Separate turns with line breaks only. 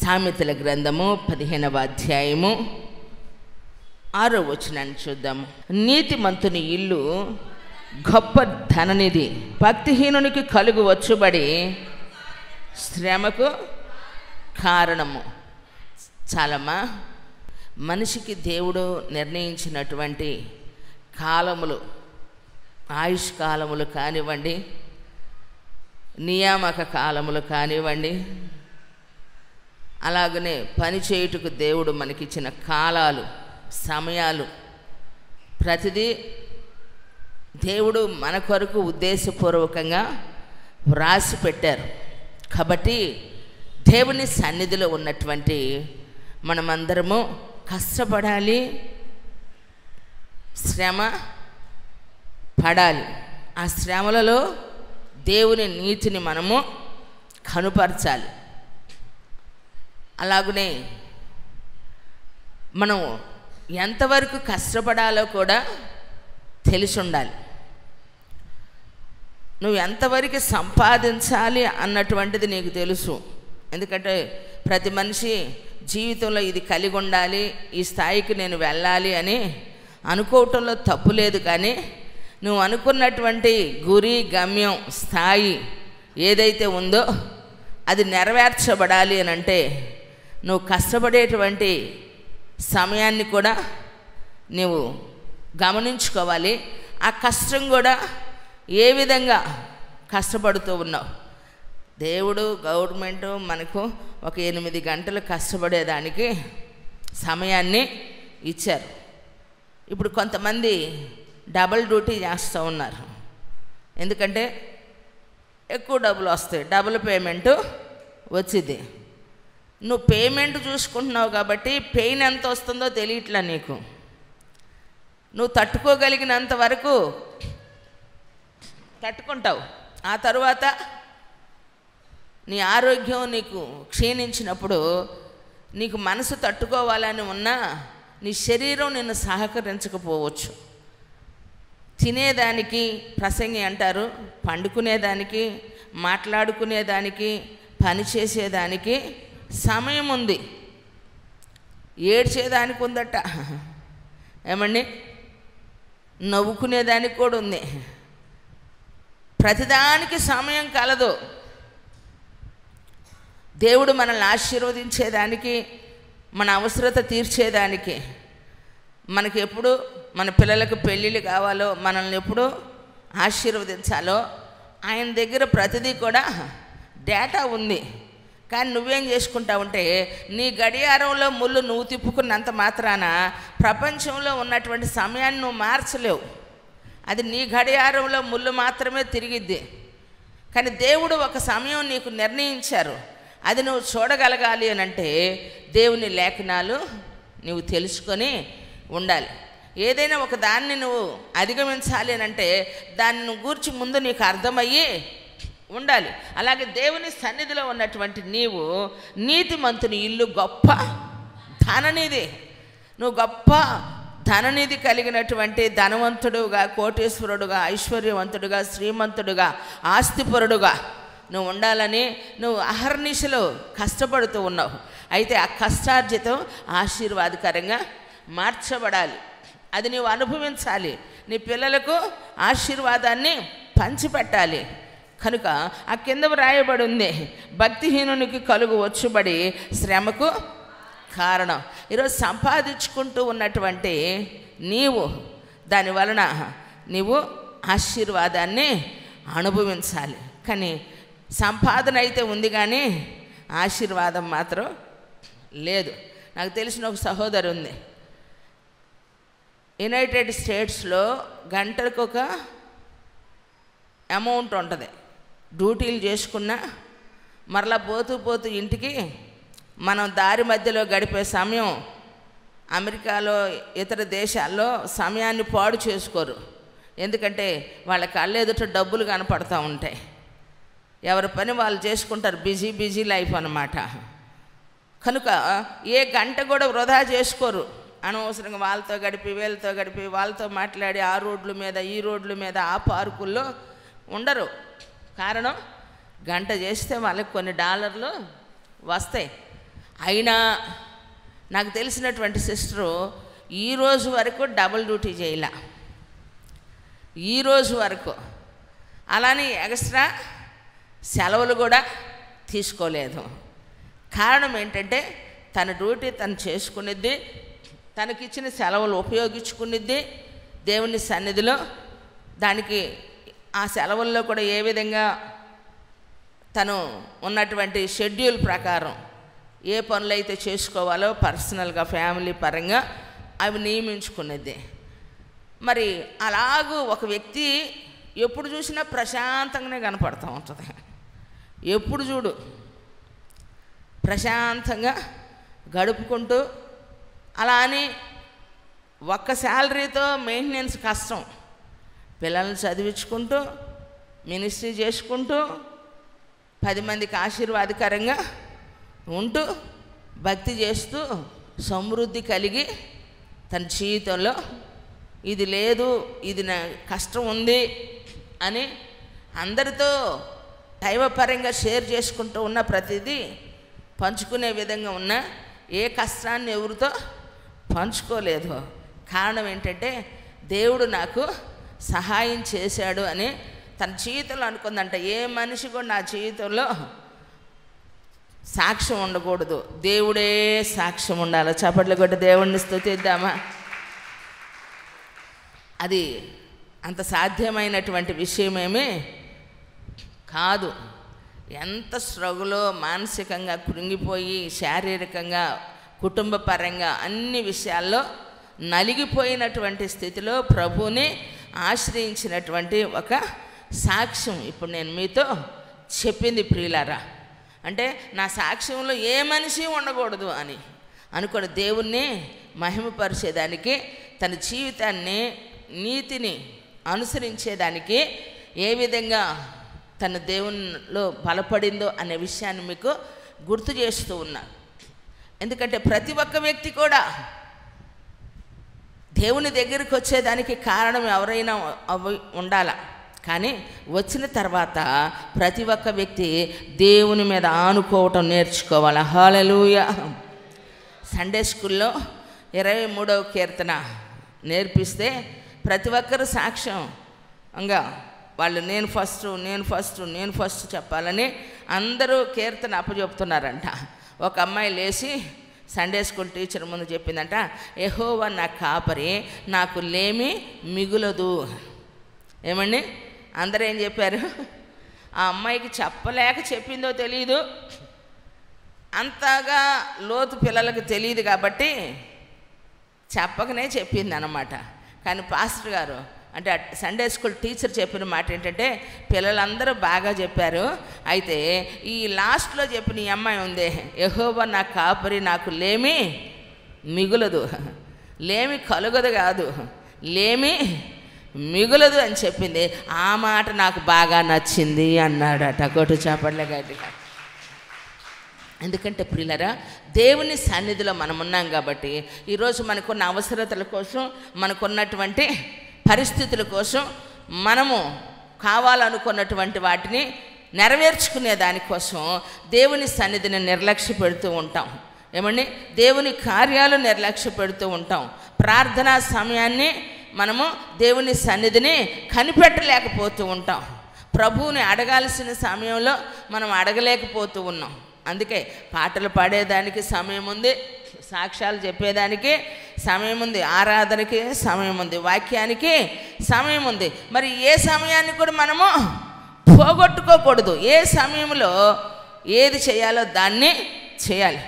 సామెతల గ్రంథము 15వ అధ్యాయము 6వ వచనాన్ని చూద్దాము. నీతిమంతుని ఇల్లు గొప్ప ధననిధి, భక్తిహీనునికి కలుగు వచ్చుబడి శ్రమకు కారణము. చాలమ్మా, మనిషికి దేవుడు నిర్ణయించినటువంటి కాలములు, ఆయుష్ కాలములు కానివ్వండి, నియామక కాలములు కానివ్వండి, అలాగనే పని చేయుటకు దేవుడు మనకిచ్చిన కాలాలు, సమయాలు, ప్రతిదీ దేవుడు మన కొరకు ఉద్దేశపూర్వకంగా వ్రాసి పెట్టారు. కాబట్టి దేవుని సన్నిధిలో ఉన్నటువంటి మనమందరము కష్టపడాలి, శ్రమ పడాలి. ఆ శ్రమలలో దేవుని నీతిని మనము కనుపరచాలి. అలాగనే మనం ఎంతవరకు కష్టపడాలో కూడా తెలిసి ఉండాలి. నువ్వు ఎంతవరకు సంపాదించాలి అన్నటువంటిది నీకు తెలుసు. ఎందుకంటే ప్రతి మనిషి జీవితంలో ఇది కలిగి ఉండాలి, ఈ స్థాయికి నేను వెళ్ళాలి అని అనుకోవటంలో తప్పు లేదు. కానీ నువ్వు అనుకున్నటువంటి గురి, గమ్యం, స్థాయి ఏదైతే ఉందో అది నెరవేర్చబడాలి అని అంటే నువ్వు కష్టపడేటువంటి సమయాన్ని కూడా నువ్వు గమనించుకోవాలి. ఆ కష్టం కూడా ఏ విధంగా కష్టపడుతూ ఉన్నావు. దేవుడు, గవర్నమెంటు మనకు ఒక 8 గంటలు కష్టపడేదానికి సమయాన్ని ఇచ్చారు. ఇప్పుడు కొంతమంది డబుల్ డ్యూటీ చేస్తూ ఉన్నారు. ఎందుకంటే ఎక్కువ డబ్బులు వస్తాయి, డబుల్ పేమెంటు వచ్చింది. నువ్వు పేమెంట్ చూసుకుంటున్నావు కాబట్టి పెయిన్ ఎంత వస్తుందో తెలియట్లా నీకు. నువ్వు తట్టుకోగలిగినంత వరకు తట్టుకుంటావు. ఆ తరువాత నీ ఆరోగ్యం నీకు క్షీణించినప్పుడు నీకు మనసు తట్టుకోవాలని ఉన్నా నీ శరీరం నిన్ను సహకరించకపోవచ్చు. తినేదానికి ప్రసంగి అంటారు, పండుకునేదానికి, మాట్లాడుకునేదానికి, పని చేసేదానికి సమయం ఉంది. ఏడ్చేదానికి ఉందట, ఏమండి, నవ్వుకునేదానికి కూడా ఉంది. ప్రతిదానికి సమయం కలదు. దేవుడు మనల్ని ఆశీర్వదించేదానికి, మన అవసరత తీర్చేదానికి, మనకి ఎప్పుడు మన పిల్లలకు పెళ్ళిళ్ళు కావాలో, మనల్ని ఎప్పుడు ఆశీర్వదించాలో ఆయన దగ్గర ప్రతిదీ కూడా డేటా ఉంది. కానీ నువ్వేం చేసుకుంటావంటే నీ గడియారంలో ముళ్ళు నువ్వు తిప్పుకున్నంత మాత్రాన ప్రపంచంలో ఉన్నటువంటి సమయాన్ని నువ్వు మార్చలేవు. అది నీ గడియారంలో ముళ్ళు మాత్రమే తిరిగిద్ది. కానీ దేవుడు ఒక సమయం నీకు నిర్ణయించారు. అది నువ్వు చూడగలగాలి అని అంటే దేవుని లేఖనాలు నువ్వు తెలుసుకొని ఉండాలి. ఏదైనా ఒక దాన్ని నువ్వు అధిగమించాలి అని అంటే దాన్ని నువ్వు గూర్చి ముందు నీకు అర్థమయ్యి ఉండాలి. అలాగే దేవుని సన్నిధిలో ఉన్నటువంటి నీవు నీతిమంతుని ఇల్లు గొప్ప ధననిధి. నువ్వు గొప్ప ధననిధి కలిగినటువంటి ధనవంతుడుగా, కోటేశ్వరుడుగా, ఐశ్వర్యవంతుడుగా, శ్రీమంతుడుగా, ఆస్తిపరుడుగా నువ్వు ఉండాలని నువ్వు అహర్నిశలో కష్టపడుతూ ఉన్నావు. అయితే ఆ కష్టార్జితం ఆశీర్వాదకరంగా మార్చబడాలి. అది నీవు అనుభవించాలి. నీ పిల్లలకు ఆశీర్వాదాన్ని పంచిపెట్టాలి. కనుక ఆ కింద వ్రాయబడి ఉంది, భక్తిహీనునికి కలుగు వచ్చుబడి శ్రమకు కారణం. ఈరోజు సంపాదించుకుంటూ ఉన్నటువంటి నీవు దాని వలన నీవు ఆశీర్వాదాన్ని అనుభవించాలి. కానీ సంపాదన అయితే ఉంది కానీ ఆశీర్వాదం మాత్రం లేదు. నాకు తెలిసిన ఒక సహోదరు ఉంది, యునైటెడ్ స్టేట్స్లో గంటలకు ఒక అమౌంట్ ఉంటుంది. డ్యూటీలు చేసుకున్నా మరలా పోతూ ఇంటికి మనం దారి మధ్యలో గడిపే సమయం అమెరికాలో, ఇతర దేశాల్లో సమయాన్ని పాడు చేసుకోరు. ఎందుకంటే వాళ్ళ కళ్ళ ఎదుట డబ్బులు కనపడుతూ ఉంటాయి. ఎవరి పని వాళ్ళు చేసుకుంటారు. బిజీ లైఫ్ అన్నమాట. కనుక ఏ గంట కూడా వృధా చేసుకోరు. అనవసరంగా వాళ్ళతో గడిపి, వీళ్ళతో గడిపి, వాళ్ళతో మాట్లాడి ఆ రోడ్ల మీద, ఈ రోడ్ల మీద, ఆ పార్కుల్లో ఉండరు. కారణం గంట చేస్తే వాళ్ళకి కొన్ని డాలర్లు వస్తాయి. అయినా నాకు తెలిసినటువంటి సిస్టరు ఈరోజు వరకు డబుల్ డ్యూటీ చేయలే, ఈరోజు వరకు. అలానే ఎక్స్ట్రా సెలవులు కూడా తీసుకోలేదు. కారణం ఏంటంటే తన డ్యూటీ తను చేసుకునేది, తనకిచ్చిన సెలవులు ఉపయోగించుకునేది దేవుని సన్నిధిలో. దానికి ఆ సెలవుల్లో కూడా ఏ విధంగా తను ఉన్నటువంటి షెడ్యూల్ ప్రకారం ఏ పనులైతే చేసుకోవాలో పర్సనల్గా ఫ్యామిలీ పరంగా అవి నియమించుకునేది. మరి అలాగూ ఒక వ్యక్తి ఎప్పుడు చూసినా ప్రశాంతంగానే కనపడుతూ ఉంటుంది. ఎప్పుడు చూడు ప్రశాంతంగా గడుపుకుంటూ, అలా అని ఒక్క శాలరీతో మెయింటెనెన్స్ కష్టం. పిల్లల్ని చదివించుకుంటూ, మినిస్ట్రీ చేసుకుంటూ, 10 మందికి ఆశీర్వాదకరంగా ఉంటూ, భక్తి చేస్తూ, సమృద్ధి కలిగి తన జీవితంలో ఇది లేదు, ఇది నా కష్టం ఉంది అని అందరితో దైవపరంగా షేర్ చేసుకుంటూ ఉన్న ప్రతిదీ పంచుకునే విధంగా ఉన్న ఏ కష్టాన్ని ఎవరితో పంచుకోలేదు. కారణం ఏంటంటే దేవుడు నాకు సహాయం చేశాడు అని తన జీవితంలో అనుకుందంట. ఏ మనిషి కూడా నా జీవితంలో సాక్ష్యం ఉండకూడదు, దేవుడే సాక్ష్యం ఉండాలి. చప్పట్లు కొట్టి దేవుడిని స్తుతిద్దామా? అది అంత సాధ్యమైనటువంటి విషయమేమీ కాదు. ఎంత స్ట్రగులో మానసికంగా కృంగిపోయి, శారీరకంగా, కుటుంబ పరంగా అన్ని విషయాల్లో నలిగిపోయినటువంటి స్థితిలో ప్రభువుని ఆశ్రయించినటువంటి ఒక సాక్ష్యం ఇప్పుడు నేను మీతో చెప్పింది ప్రియులారా. అంటే నా సాక్ష్యంలో ఏ మనిషి ఉండకూడదు అని అనుకుని దేవుణ్ణి మహిమపరిచేదానికి, తన జీవితాన్ని నీతిని అనుసరించేదానికి ఏ విధంగా తన దేవునిలో బలపడిందో అనే విషయాన్ని మీకు గుర్తు చేస్తూ ఉన్నా. ఎందుకంటే ప్రతి ఒక్క వ్యక్తి కూడా దేవుని దగ్గరికి వచ్చేదానికి కారణం ఎవరైనా ఉండాలా. కానీ వచ్చిన తర్వాత ప్రతి ఒక్క వ్యక్తి దేవుని మీద ఆనుకోవటం నేర్చుకోవాలి. హల్లెలూయా. సండే స్కూల్లో 23వ కీర్తన నేర్పిస్తే ప్రతి ఒక్కరు సాక్ష్యంగా వాళ్ళు నేను ఫస్ట్ చెప్పాలని అందరూ కీర్తన అప్పచెప్తున్నారంట. ఒక అమ్మాయి లేచి సండే స్కూల్ టీచర్ ముందు చెప్పిందంట, యెహోవా నా కాపరి, నాకు లేమి మిగులదు. ఏమండి అందరూ ఏం చెప్పారు? ఆ అమ్మాయికి చెప్పలేక చెప్పిందో తెలియదు, అంతగా లోతు పిల్లలకు తెలియదు కాబట్టి చెప్పకనే చెప్పింది అన్నమాట. కానీ పాస్టర్ గారు అంటే సండే స్కూల్ టీచర్ చెప్పిన మాట ఏంటంటే, పిల్లలందరూ బాగా చెప్పారు, అయితే ఈ లాస్ట్లో చెప్పిన ఈ అమ్మాయి ఉంది, యెహోవా నా కాపరి, నాకు లేమి మిగులదు. లేమి కలుగదు కాదు, లేమి మిగులదు అని చెప్పింది. ఆ మాట నాకు బాగా నచ్చింది అన్నాడట. కొట్టు చేపడలే గట్టిగా. ఎందుకంటే ప్రియులరా, దేవుని సన్నిధిలో మనం ఉన్నాం కాబట్టి ఈరోజు మనకున్న అవసరతల కోసం, మనకున్నటువంటి పరిస్థితుల కోసం, మనము కావాలనుకున్నటువంటి వాటిని నెరవేర్చుకునే దానికోసం దేవుని సన్నిధిని నిర్లక్ష్య పెడుతూ ఉంటాం. ఏమండి దేవుని కార్యాలు నిర్లక్ష్య పెడుతూ ఉంటాం. ప్రార్థనా సమయాన్ని మనము దేవుని సన్నిధిని కనిపెట్టలేకపోతూ ఉంటాం. ప్రభువుని అడగాల్సిన సమయంలో మనం అడగలేకపోతూ ఉన్నాం. అందుకే పాటలు పాడేదానికి సమయం ఉంది, సాక్ష్యాలు చెప్పేదానికి సమయం ఉంది, ఆరాధనకి సమయం ఉంది, వాక్యానికి సమయం ఉంది. మరి ఏ సమయాన్ని కూడా మనము పోగొట్టుకోకూడదు. ఏ సమయంలో ఏది చేయాలో దాన్ని చేయాలి.